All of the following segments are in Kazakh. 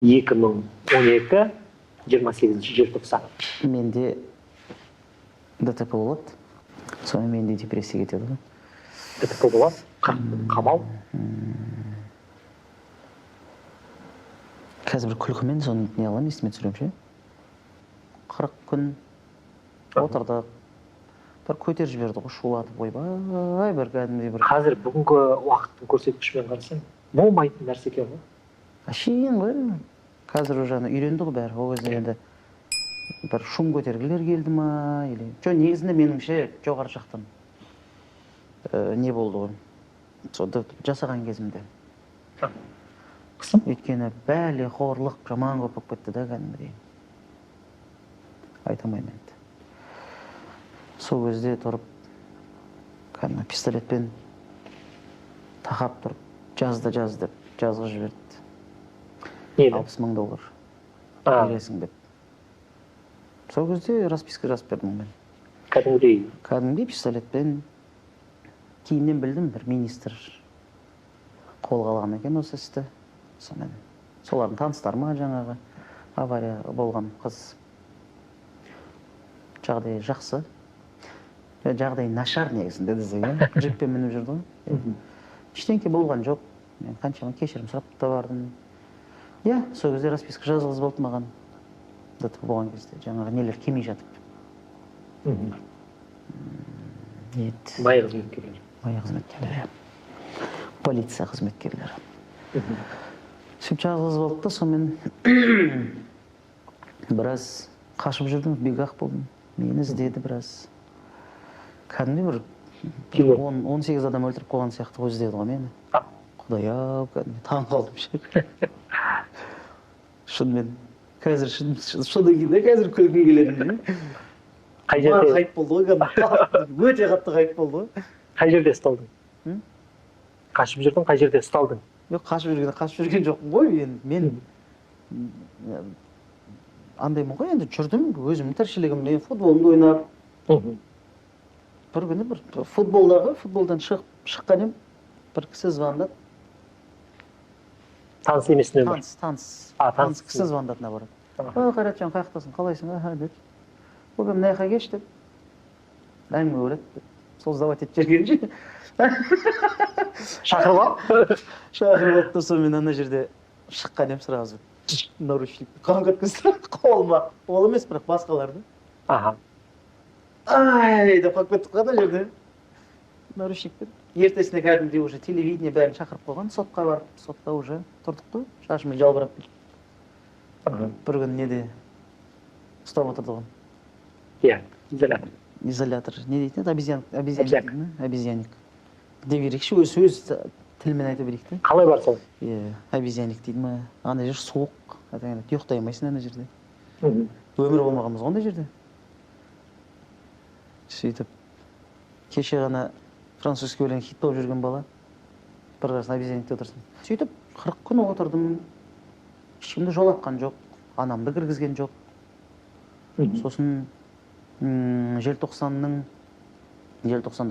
2012 28 желтоқсан. Менде ДТП болады. Сонымен менде депрессия кетеді ғой. ДТП болады? Қамал? Қазір бір күлкімен соны не аламын, естіме түсірем ше. 40 күн отырдық. Бір көтеріп жіберді ғой, шулатып ойбай, бір кәдімгідей бір. Қазір бүгінгі уақыттың көрсеткішімен қарасаң, болмайтын нәрсе екен ғой. Әшейін ғой. Қазір уже үйренді ғой бәрі. Ол кезде енді бір шум көтергілер келді ма, или негізінде меніңше жоғары жақтан не болды ғой. Сонда жасаған кезімде. Қысым? Өйткені бәле қорлық жаман көп болып кетті да кәдімгідей. Айта алмаймын енді. Сол кезде тұрып, кәдімгі пистолетпен тақап тұрып, жазды деп жазғы жіберді. Нені? $60,000 бересің деп. Сол кезде расписка жазып бердім мен. Кәдімгідей пистолетпен. Кейіннен білдім, бір министр қолға алған екен осы істі. Сонымен солардың таныстары ма жаңағы авария болған қыз. Жағдай жақсы. Жағдай нашар негізінде десе, джиппен мініп жүрді ғой. Ештеңке болған жоқ. Мен қаншама кешірім сұрап та бардым. Сол кезде расписка жазғыз болды маған. ДТП болған кезде жаңағы нелер келмей жатып. Майы қызметкерлер. Майы қызметкерлер. Полиция қызметкерлері. Сөйтіп жазғыз болды да, сонымен біраз қашып жүрдім, бегақ болдым. Мені іздеді біраз. Кәдімгі бір 18 адам өлтіріп қойған сияқты іздеді ғой мені. Құдай-ау, кәдімгі таң қалдым ше. Шынымен, қазір шыны кейде қазір күлкім келеді. Қай жерде? Қайып болды ғой, кәдімгі. Өте қатты қайып болды ғой. Қай жерде ұсталдың? Қашып жүрдің, қай жерде ұсталдың? Жоқ, қашып жүрген жоқпын ғой. Мен андаймын ғой, енді жүрдім, өзімнің тіршілігімде футболымды ойнап. Бір күні бір футболдан шыққан ем, бір кісі звондады. Таныс емес нөмір? Таныс кісі звондады наоборот. Қайратжан, қаяқтасың, қалайсың? Деп. Ол мен мына жаққа кеш деп. Әңгіме өреді. Сол сдавать етіп жіберген. Шақырып ал? Шақырып алып та сонымен ана жерде шыққан ем сразу. Наручникті қан өткізді қолыма. Ол емес, бірақ басқаларды. Ай, деп қалып кеттік қана жерде. Наручникпен. Ертесіне кәдімгідей уже телевидение бәрін шақырып қойған. Сотқа барып, сотта уже тұрдық қой. Шашымен жалбырап. Бір күн неде ұстап отырды ғой. Изолятор. Изолятор. Не дейтін еді? Обезьянник. Де берекші, өз тілмен айта берейік те. Қалай бар сол? Обезьянник дейді ма? Ана жер суық. Ұйықтай алмайсың ана жерде. Өмір болмағанбыз ғой ана жерде. Сөйтіп, кеше ғана французский өлең хит болып жүрген бала. Бір қарасын обезьянникте отырсын. Сөйтіп, 40 күн отырдым. Ешкімді жолатқан жоқ. Анамды кіргізген жоқ. Сосын желтоқсанда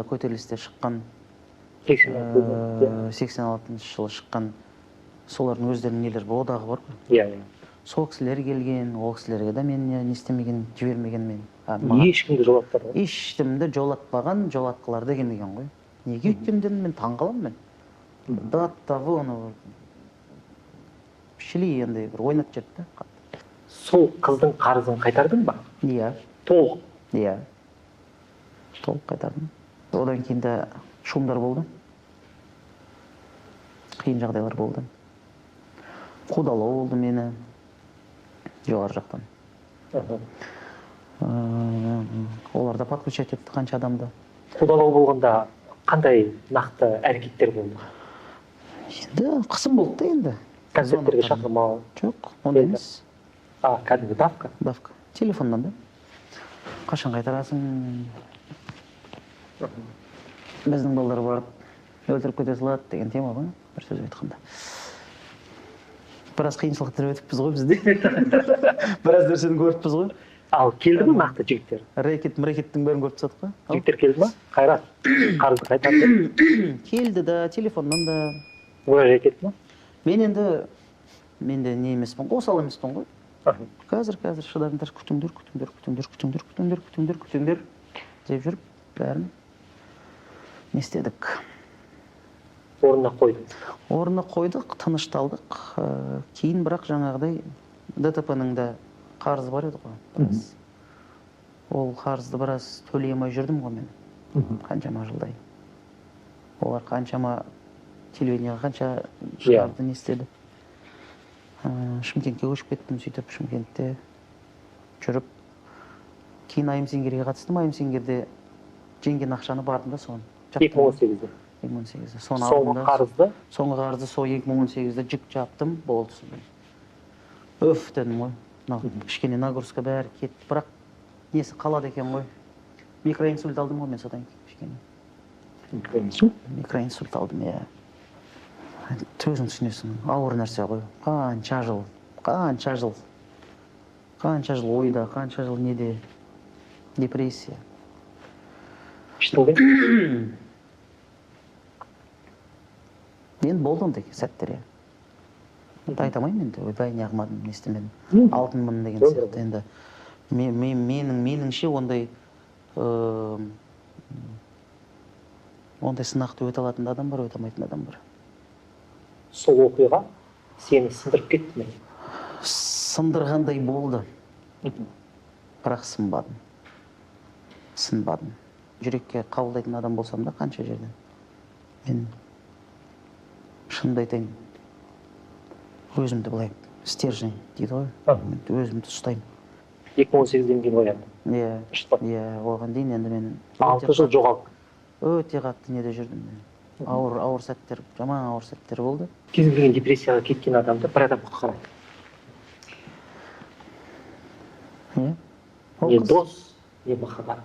көтерілісте шыққан 86 жылы шыққан солардың өздерінің нелер одағы бар ғой. Сол кісілер келген, ол кісілерге де мен не істемеген, жібермеген мен. Ешкімді жолатпады ғой? Ешкімді жолатпаған, жолатқылар да келмеген ғой. Неге өткенден мен таң қаламын мен. Даттағы оны шілей енді бір ойнатып жіберді да. Сол қыздың қарызын қайтардың ба? Иә. Толық? Иә. Толық қайтардым. Одан кейін де шумдар болды. Қиын жағдайлар болды. Қудалау болды мені жоғары жақтан. Оларда подключать етті қанша адамды. Қудалау болғанда қандай нақты әрекеттер болды? Енді қысым болды да енді. Концерттерге шақырмау? Жоқ, ондай емес. Кәдімгі давка? Давка. Телефоннан да. Қашан қайтарасың? Біздің балалар барып өлтіріп кете салады деген тема ғой, бір сөз айтқанда. Біраз қиыншылықтар өтіппіз ғой бізде. Біраз нәрсені көріппіз ғой. Ал келді ме нақты жігіттер? Рэкеттің бәрін көріп тастадық па? Жігіттер келді ме? Қайрат, қарызды қайтарды? Келді да, телефоннан да. Уәж кетті ме? Мен енді мен де не емеспін, осал емеспін ғой. Қазір шыдаңдар, күтіңдер деп жүріп, бәрін не істедік. Орнына қойдық. Орнына қойдық, тынышталдық. Кейін бірақ жаңағыдай ДТП-нің де қарызы бар еді ғой. Ол қарызды біраз төлей алмай жүрдім ғой мен. Қаншама жылдай. Олар қаншама телевидениеға қанша шығарды, не істеді. Шымкентке көшіп кеттім, сөйтіп Шымкентте жүріп. Кейін Айым Сеңгерге қатыстым. Айым Сеңгерде жеңген ақшаны бардым да соны. 2018-де. 2018-де. Соңғы қарызды? Соңғы қарызды сол 2018-де жүк жаптым, болды сонымен. Өф дедім ғой. Кішкене нагрузка бәрі кетті. Бірақ несі қалады екен ғой. Микроинсульт алдым ғой мен содан кішкене. Микроинсульт алдым, иә. Өзің түсінесің, ауыр нәрсе ғой. Қанша жыл ойда, қанша жыл неде, депрессия. Іштіңде? Енді болды ондай сәттер, иә. Айтамайын енді, ойбай не қылмадым, не істемедім. Алтынмын деген сияқты енді. Меніңше ондай сынақты өте алатын адам бар, өте алмайтын адам бар. Сол оқиға сені сындырып кетті ме? Сындырғандай болды. Бірақ сынбадым. Жүрекке қабылдайтын адам болсам да қанша жерден. Мен шынымды айтайын, өзімді былай стержень дейді ғой. Өзімді ұстаймын. 2018-ден кейін ояндым. Иә, оған дейін енді мен 6 жыл жоғалып. Өте қатты неде жүрдім мен. Ауыр сәттер, жаман ауыр сәттер болды. Кез келген депрессияға кеткен адамды бір адам құтқарады. Иә. Не дос, не махаббат.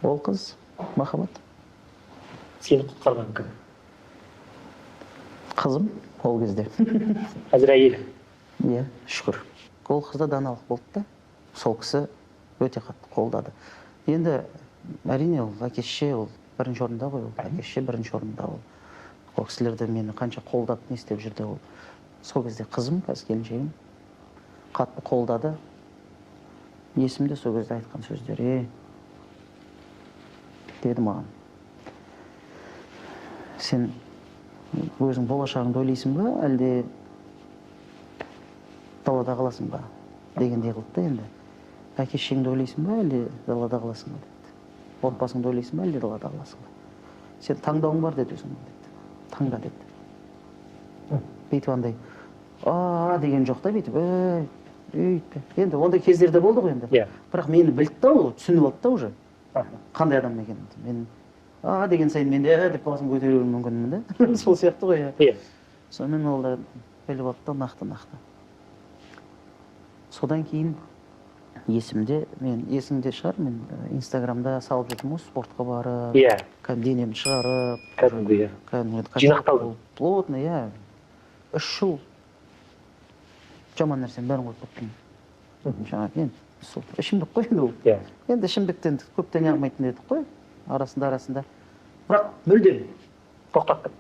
Ол қыз, махаббат. Сені құтқарған кім? Қызым ол кезде. Қазір әйелі. Иә, шүкір. Ол қызда даналық болды да. Сол кісі өте қатты қолдады. Енді әрине ол әке-шеше ол бірінші орында ғой, әке-шеше бірінші орында ол. Ол кісілерді мені қанша қолдап не істеп жүрді ол. Сол кезде қызым, қазір келіншегім қатты қолдады. Есімде сол кезде айтқан сөздері. Деді маған. Сен өзің болашағыңды ойлайсың ба, әлде далада қаласың ба? Дегендей қылды да енді. Әке-шешеңді ойлайсың ба, әлде далада қаласың ба деді. Отбасыңды ойлайсың ба, әлде далада қаласың ба? Сен таңдауың бар деді өзің деді. Таңда деді. Бүйтіп андай, деген жоқ та бүйтіп, өйтпе. Енді ондай кездерде болды ғой енді. Бірақ мені білді да ол, түсініп алды да уже. Қандай адам екенімді. Мен деген сайын мен де деп басым көтеруім мүмкінмін да. Сол сияқты ғой. Сонымен ол да біліп алды да нақты. Содан кейін есімде шығар, мен инстаграмда салып жүрдім ғой, спортқа барып, денемді шығарып, кәдімгі жинақталды. Плотно, 3 жыл жаман нәрсені бәрін қойып кеттім. Жаңағы ішімдік қой енді ол. Енді ішімдіктен көптен яғмайтын едік қой, арасында. Бірақ мүлдем тоқтаттым.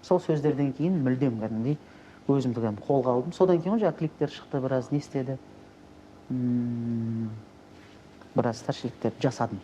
Сол сөздерден кейін мүлдем кәдімгідей өзімді қолға алдым. Содан кейін жаңа клиптер шықты, біраз не істеді. Біраз тіршіліктер жасадым.